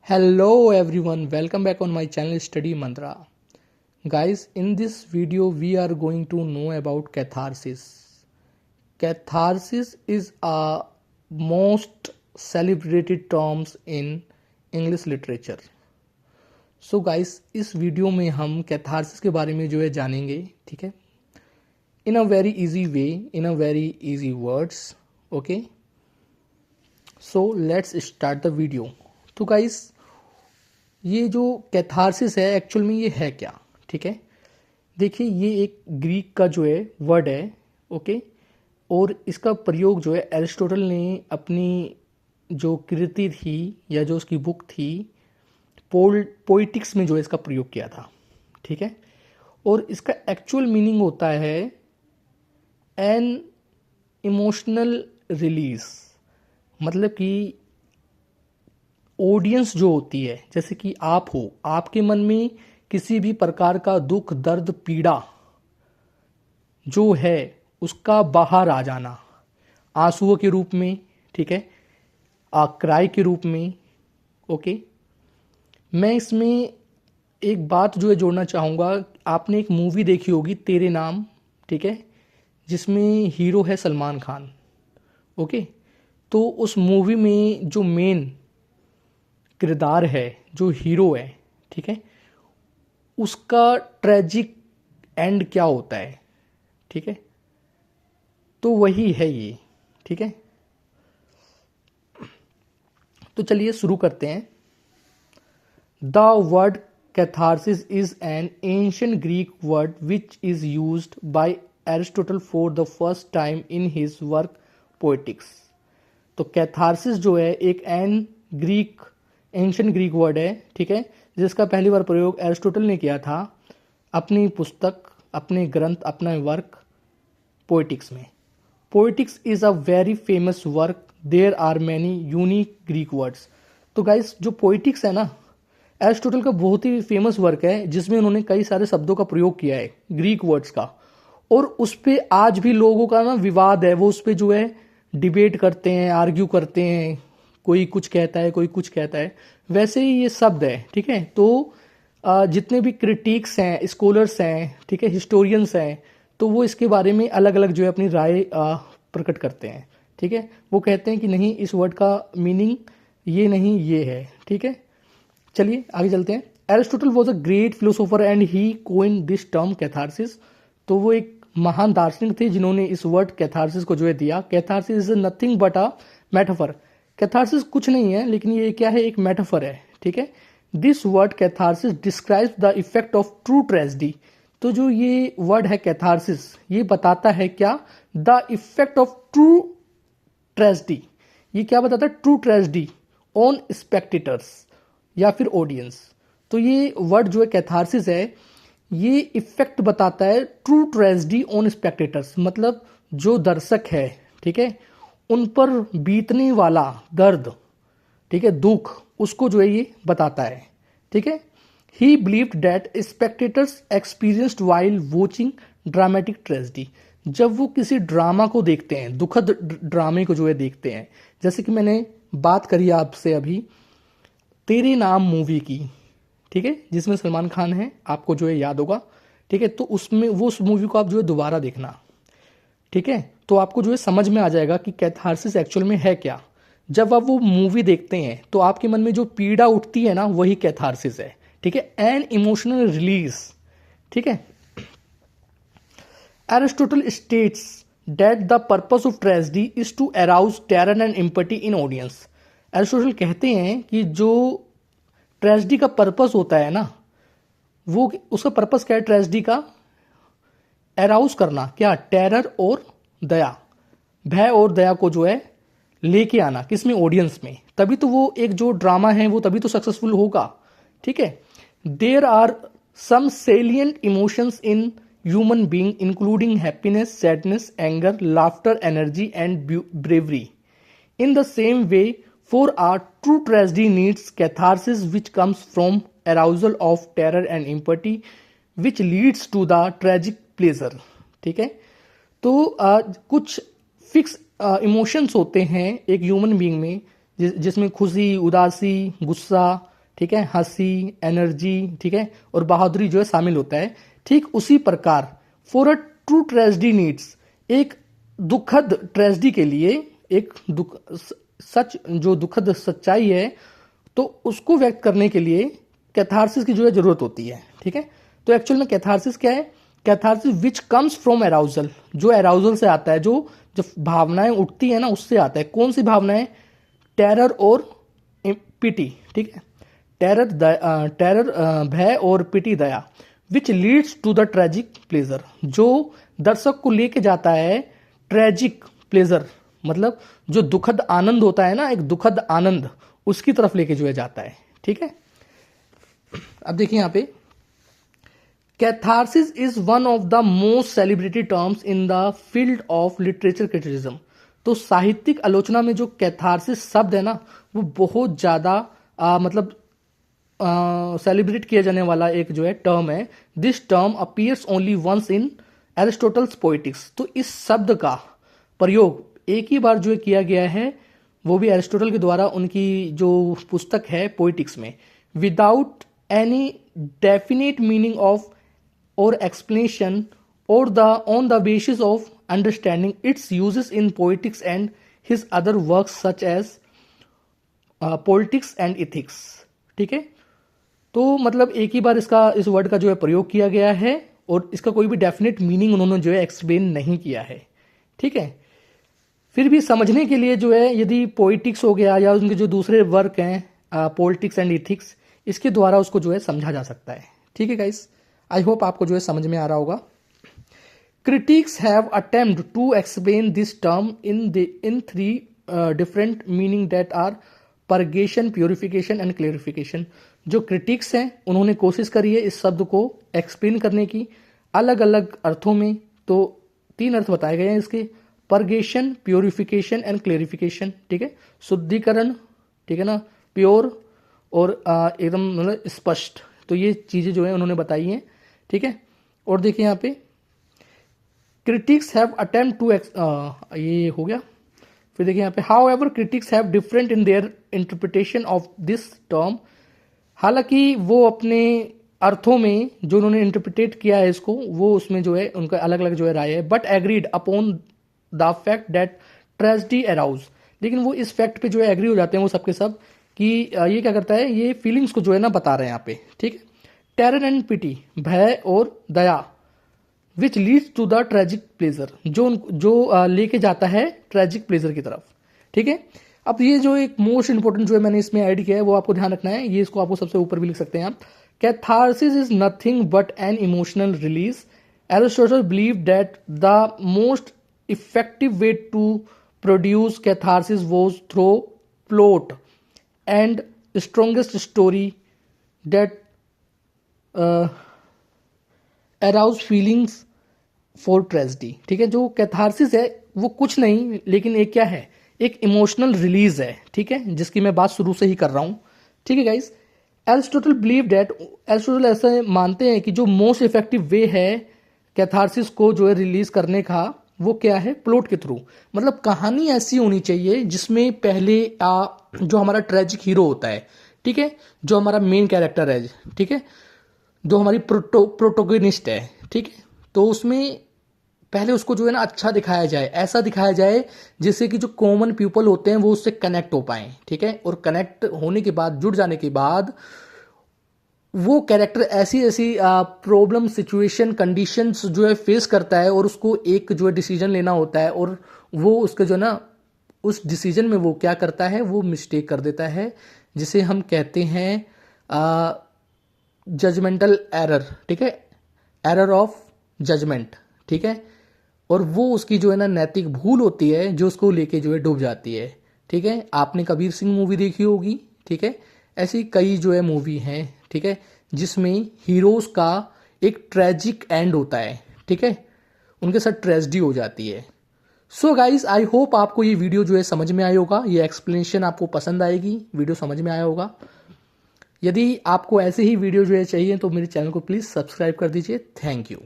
Hello everyone, welcome back on my channel Study Mantra. Guys, in this video we are going to know about catharsis. Catharsis is a most celebrated terms in English literature. So guys, इस video में हम catharsis के बारे में जो है जानेंगे, ठीक है, in a very easy way, in a very easy words. Okay, so let's start the video. तो गाइस, ये जो कैथारसिस है एक्चुअल में ये है क्या, ठीक है. देखिए, ये एक ग्रीक का जो है वर्ड है, ओके, और इसका प्रयोग जो है एरिस्टोटल ने अपनी जो कृति थी या जो उसकी बुक थी पोइटिक्स में जो है इसका प्रयोग किया था, ठीक है. और इसका एक्चुअल मीनिंग होता है एन इमोशनल रिलीज, मतलब कि ऑडियंस जो होती है, जैसे कि आप हो, आपके मन में किसी भी प्रकार का दुख, दर्द, पीड़ा जो है उसका बाहर आ जाना आंसुओं के रूप में, ठीक है, क्राई के रूप में. ओके, मैं इसमें एक बात जो है जोड़ना चाहूँगा. आपने एक मूवी देखी होगी तेरे नाम, ठीक है, जिसमें हीरो है सलमान खान. ओके, तो उस मूवी में जो मेन किरदार है, जो हीरो है, ठीक है, उसका ट्रेजिक एंड क्या होता है, ठीक है, तो वही है ये, ठीक है. तो चलिए शुरू करते हैं. The word catharsis is an ancient Greek word which is used by Aristotle for the first time in his work poetics. तो कैथारसिस जो है एक एंशिएंट ग्रीक वर्ड है, ठीक है, जिसका पहली बार प्रयोग एरिस्टोटल ने किया था अपनी पुस्तक, अपने ग्रंथ, अपना वर्क पोएटिक्स में. Poetics is a very famous work, there are many unique Greek words. तो गाइस, जो पोएटिक्स है ना, एरिस्टोटल का बहुत ही फेमस वर्क है जिसमें उन्होंने कई सारे शब्दों का प्रयोग किया है, ग्रीक वर्ड्स का. और उस पर आज भी लोगों का ना विवाद है, वो उस पर जो है डिबेट करते हैं, आर्ग्यू करते हैं, कोई कुछ कहता है, कोई कुछ कहता है. वैसे ही ये शब्द है, ठीक है. तो जितने भी क्रिटिक्स हैं, स्कॉलर्स हैं, ठीक है, हिस्टोरियंस हैं, तो वो इसके बारे में अलग अलग जो है अपनी राय प्रकट करते हैं, ठीक है. वो कहते हैं कि नहीं, इस वर्ड का मीनिंग ये नहीं, ये है, ठीक है. चलिए आगे चलते हैं. Aristotle was a great philosopher and he coined this term catharsis. तो वो एक महान दार्शनिक थे जिन्होंने इस वर्ड कैथारसिस को जो है दिया. Catharsis is nothing but a metaphor. Catharsis कुछ नहीं है, लेकिन ये क्या है, एक मेटाफर है, ठीक है. This word catharsis describes the effect of true tragedy. तो जो ये वर्ड है कैथारसिस, ये बताता है क्या, the effect of true tragedy. ये क्या बताता है, ट्रू ट्रेजेडी ऑन स्पेक्टेटर्स या फिर ऑडियंस. तो ये वर्ड जो है कैथारसिस है, ये इफेक्ट बताता है ट्रू ट्रेजेडी ऑन स्पेक्टेटर्स, मतलब जो दर्शक है, ठीक है, उन पर बीतने वाला दर्द, ठीक है, दुख, उसको जो है ये बताता है, ठीक है. ही believed that spectators experienced while watching dramatic tragedy. जब वो किसी ड्रामा को देखते हैं, दुखद ड्रामे को जो है देखते हैं, जैसे कि मैंने बात करी आपसे अभी तेरे नाम मूवी की, ठीक है, जिसमें सलमान खान है, आपको जो है याद होगा, ठीक है. तो उसमें वो उस मूवी को आप जो है दोबारा देखना, ठीक है, तो आपको जो है समझ में आ जाएगा कि कैथारसिस एक्चुअल में है क्या. जब आप वो मूवी देखते हैं तो आपके मन में जो पीड़ा उठती है ना, वही कैथारसिस है, ठीक है, एन इमोशनल रिलीज, ठीक है. Aristotle states that the purpose of tragedy is to arouse terror and empathy in audience. Aristotle कहते हैं कि जो ट्रेजेडी का पर्पस होता है ना, वो उसका पर्पस क्या है, ट्रेजेडी का अराउज करना, क्या, टेरर और दया, भय और दया को जो है लेके आना, किसमें, ऑडियंस में. तभी तो वो एक जो ड्रामा है वो तभी तो सक्सेसफुल होगा, ठीक है. There are some salient emotions in human being including happiness, sadness, anger, laughter, energy and bravery. In the same way for our true tragedy needs catharsis which comes from arousal of terror and empathy which leads to the tragic pleasure, ठीक है. तो कुछ fix emotions होते हैं एक human being में, जिसमें खुशी, उदासी, गुस्सा, ठीक है, हंसी, एनर्जी, ठीक है, और बहादुरी जो है शामिल होता है। ठीक उसी प्रकार for a true tragedy needs, एक दुखद ट्रेजेडी के लिए, एक सच जो दुखद सच्चाई है, तो उसको व्यक्त करने के लिए कैथारसिस की जो है जरूरत होती है। ठीक है, तो एक्चुअल में कैथारसिस क्या है? Catharsis which comes from arousal, जो अराउजल से आता है, जो जब भावनाएं उठती है ना उससे आता है। कौन सी भावनाएं? टेरर और पिटी। ठीक है, टेरर भय और पिटी दया, which leads to the tragic pleasure, जो दर्शक को लेके जाता है ट्रेजिक प्लेजर, मतलब जो दुखद आनंद होता है ना, एक दुखद आनंद, उसकी तरफ लेके जो है जाता है। ठीक है, अब देखिए यहां पे catharsis is one of the most celebrated terms in the field of literature criticism. तो साहित्यिक आलोचना में जो कैथारसिस शब्द है ना, वो बहुत ज्यादा मतलब सेलिब्रेट किया जाने वाला एक जो है टर्म है। This term appears only once in Aristotle's poetics. तो इस शब्द का प्रयोग एक ही बार जो है किया गया है, वो भी एरिस्टोटल के द्वारा उनकी जो पुस्तक है पोइटिक्स में, without any definite meaning of और एक्सप्लेनेशन और the on the basis of understanding its uses in poetics and his other works such as politics and ethics. ठीक है, तो मतलब एक ही बार इस वर्ड का जो है प्रयोग किया गया है और इसका कोई भी डेफिनेट मीनिंग उन्होंने जो है एक्सप्लेन नहीं किया है। ठीक है, फिर भी समझने के लिए जो है, यदि पोइटिक्स हो गया या उनके जो दूसरे वर्क हैं पॉलिटिक्स एंड इथिक्स, इसके द्वारा उसको जो है समझा जा सकता है। ठीक है गाइस, आई होप आपको जो है समझ में आ रहा होगा। Critics have attempt to explain this term in three different meaning that are purgation, purification and clarification. जो क्रिटिक्स हैं उन्होंने कोशिश करी है इस शब्द को एक्सप्लेन करने की अलग अलग अर्थों में। तो 3 अर्थ बताए गए हैं इसके, परगेशन, प्योरिफिकेशन एंड क्लेरिफिकेशन। ठीक है, शुद्धिकरण, ठीक है ना, प्योर और एकदम मतलब स्पष्ट। तो ये चीजें जो है उन्होंने बताई हैं। ठीक है, और देखिए यहाँ पे क्रिटिक्स हैव अटेम्प्ट टू ये हो गया। फिर देखिए यहाँ पे how ever critics have different in their interpretation of this term. हालांकि वो अपने अर्थों में जो उन्होंने इंटरप्रिटेट किया है इसको, वो उसमें जो है उनका अलग अलग जो है राय है। But agreed upon the fact that tragedy arouse, लेकिन वो इस फैक्ट पे जो है एग्री हो जाते हैं वो सबके सब कि ये क्या करता है, ये फीलिंग्स को जो है ना बता रहे हैं यहाँ पे। ठीक है, टेरर एंड पिटी, भय और दया, which leads to the tragic pleasure, जो लेके जाता है ट्रेजिक प्लेजर की तरफ। ठीक है, अब ये जो एक मोस्ट इंपोर्टेंट जो है मैंने इसमें ऐड किया है वो आपको ध्यान रखना है। ये इसको आपको सबसे ऊपर भी लिख सकते हैं आप। Catharsis is nothing but an emotional release. Aristotle believe that the most effective way to produce catharsis was through plot and strongest story that arouse feelings for tragedy. ठीक है, जो कैथारसिस है वो कुछ नहीं लेकिन एक क्या है, एक इमोशनल रिलीज है। ठीक है, जिसकी मैं बात शुरू से ही कर रहा हूं। ठीक है guys, Aristotle believe that, Aristotle ऐसे मानते हैं कि जो मोस्ट इफेक्टिव वे है कैथारसिस को जो है रिलीज करने का, वो क्या है, प्लॉट के थ्रू। मतलब कहानी ऐसी होनी चाहिए जिसमें पहले जो हमारा ट्रेजिक हीरो होता है, ठीक है, जो हमारा मेन कैरेक्टर है, ठीक है, जो हमारी प्रोटोगनिस्ट है, ठीक है, तो उसमें पहले उसको जो है ना अच्छा दिखाया जाए, ऐसा दिखाया जाए जिससे कि जो कॉमन पीपल होते हैं वो उससे कनेक्ट हो पाए। ठीक है, और कनेक्ट होने के बाद, जुड़ जाने के बाद, वो कैरेक्टर ऐसी ऐसी प्रॉब्लम, सिचुएशन, कंडीशंस जो है फेस करता है और उसको एक जो है डिसीजन लेना होता है, और वो उसका जो है ना उस डिसीजन में वो क्या करता है, वो मिस्टेक कर देता है, जिसे हम कहते हैं जजमेंटल एरर। ठीक है, एरर ऑफ जजमेंट। ठीक है, और वो उसकी जो है ना नैतिक भूल होती है जो उसको लेके जो है डूब जाती है। ठीक है, आपने कबीर सिंह मूवी देखी होगी। ठीक है, ऐसी कई जो है मूवी हैं, ठीक है, जिसमें हीरोज का एक ट्रेजिक एंड होता है। ठीक है, उनके साथ ट्रेजेडी हो जाती है। सो गाइज, आई होप आपको ये वीडियो जो है समझ में आया होगा, ये एक्सप्लेनेशन आपको पसंद आएगी, वीडियो समझ में आया होगा। यदि आपको ऐसे ही वीडियो जो है चाहिए तो मेरे चैनल को प्लीज सब्सक्राइब कर दीजिए। Thank you.